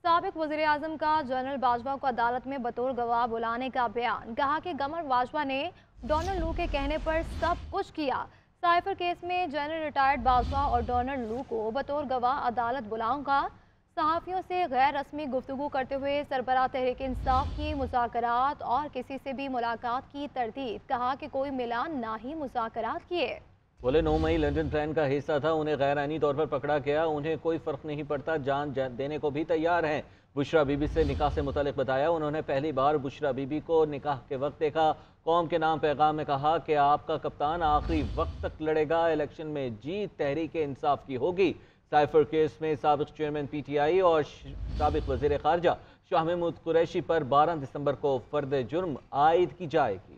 سابق وزیر اعظم کا جنرل باجوہ کو عدالت میں بطور گواہ بلانے کا بیان، کہا کہ قمر باجوہ نے ڈونلڈ لو کے کہنے پر سب کچھ کیا۔ سائفر کیس میں جنرل ریٹائرڈ باجوہ اور ڈونلڈ لو کو بطور گواہ عدالت بلاؤں گا۔ صحافیوں سے غیر رسمی گفتگو کرتے ہوئے سربراہ تحریک انصاف کی مذاکرات اور کسی سے بھی ملاقات کی تردید، کہا کہ کوئی ملا نہ ہی مذاکرات کیے۔ بولے 9 مئی لنڈن پلان کا حصہ تھا، انہیں غیر آئینی طور پر پکڑا گیا، انہیں کوئی فرق نہیں پڑتا، جان دینے کو بھی تیار ہیں۔ بشرا بی بی سے نکاح سے متعلق بتایا، انہوں نے پہلی بار بشرا بی بی کو نکاح کے وقت دیکھا۔ قوم کے نام پیغام میں کہا کہ آپ کا کپتان آخری وقت تک لڑے گا، الیکشن میں جیت تحریک انصاف کی ہوگی۔ سائفر کیس میں سابق چیئرمین پی ٹی آئی اور سابق وزیر خارجہ شاہ محمود قریشی پر 12 دسمبر کو فرد جرم عائد کی جائے گی۔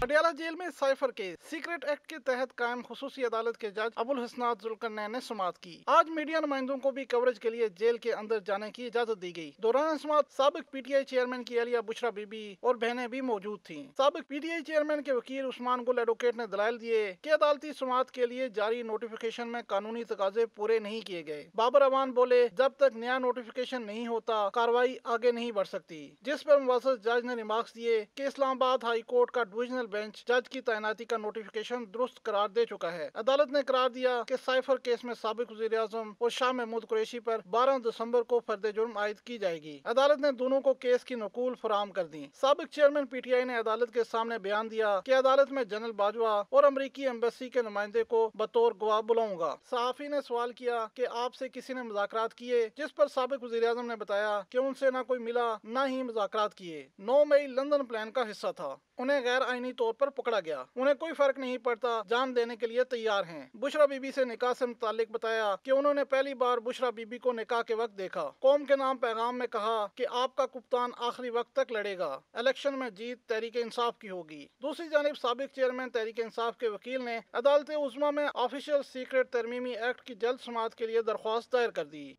پٹیالہ جیل میں سائفر کیس سیکرٹ ایکٹ کے تحت قائم خصوصی عدالت کے جج ابوالحسنات ذوالقرنین نے سماعت کی۔ آج میڈیا نمائندوں کو بھی کوریج کے لیے جیل کے اندر جانے کی اجازت دی گئی۔ دوران سماعت سابق پی ٹی آئی چیئرمین کی اہلیہ بشرا بی بی اور بہنیں بھی موجود تھیں۔ سابق پی ٹی آئی چیئرمین کے وکیل عثمان گل ایڈوکیٹ نے دلائل دیے کہ عدالتی سماعت کے لیے جاری نوٹیفیکیشن میں قانونی تقاضے پورے نہیں کیے گئے۔ بابر امان بولے، جب تک نیا نوٹیفیکیشن نہیں ہوتا کارروائی آگے نہیں بڑھ سکتی، جس پر مباحث جج نے ریمارکس دیے کہ اسلام آباد ہائی کورٹ کا ڈویژنل بینچ جج کی تعیناتی کا نوٹیفیکیشن درست قرار دے چکا ہے۔ عدالت نے قرار دیا کہ سائفر کیس میں سابق وزیر اعظم اور شاہ محمود قریشی پر 12 دسمبر کو فرد جرم عائد کی جائے گی۔ عدالت نے دونوں کو کیس کی نقول فراہم کر دی۔ سابق چیئرمین پی ٹی آئی نے عدالت کے سامنے بیان دیا کہ عدالت میں جنرل باجوہ اور امریکی ایمبیسی کے نمائندے کو بطور گواہ بلاؤں گا۔ صحافی نے سوال کیا کہ آپ سے کسی نے مذاکرات کیے، جس پر سابق وزیر اعظم نے بتایا کہ ان سے نہ کوئی ملا نہ ہی مذاکرات کیے۔ 9 مئی لندن پلان کا حصہ تھا، انہیں غیر آئینی طور پر پکڑا گیا، انہیں کوئی فرق نہیں پڑتا، جان دینے کے لیے تیار ہیں۔ بشرا بی بی سے نکاح سے متعلق بتایا کہ انہوں نے پہلی بار بشرا بی بی کو نکاح کے وقت دیکھا۔ قوم کے نام پیغام میں کہا کہ آپ کا کپتان آخری وقت تک لڑے گا، الیکشن میں جیت تحریک انصاف کی ہوگی۔ دوسری جانب سابق چیئرمین تحریک انصاف کے وکیل نے عدالت عظمیٰ میں آفیشل سیکرٹ ترمیمی ایکٹ کی جلد سماعت کے لیے درخواست دائر کر دی۔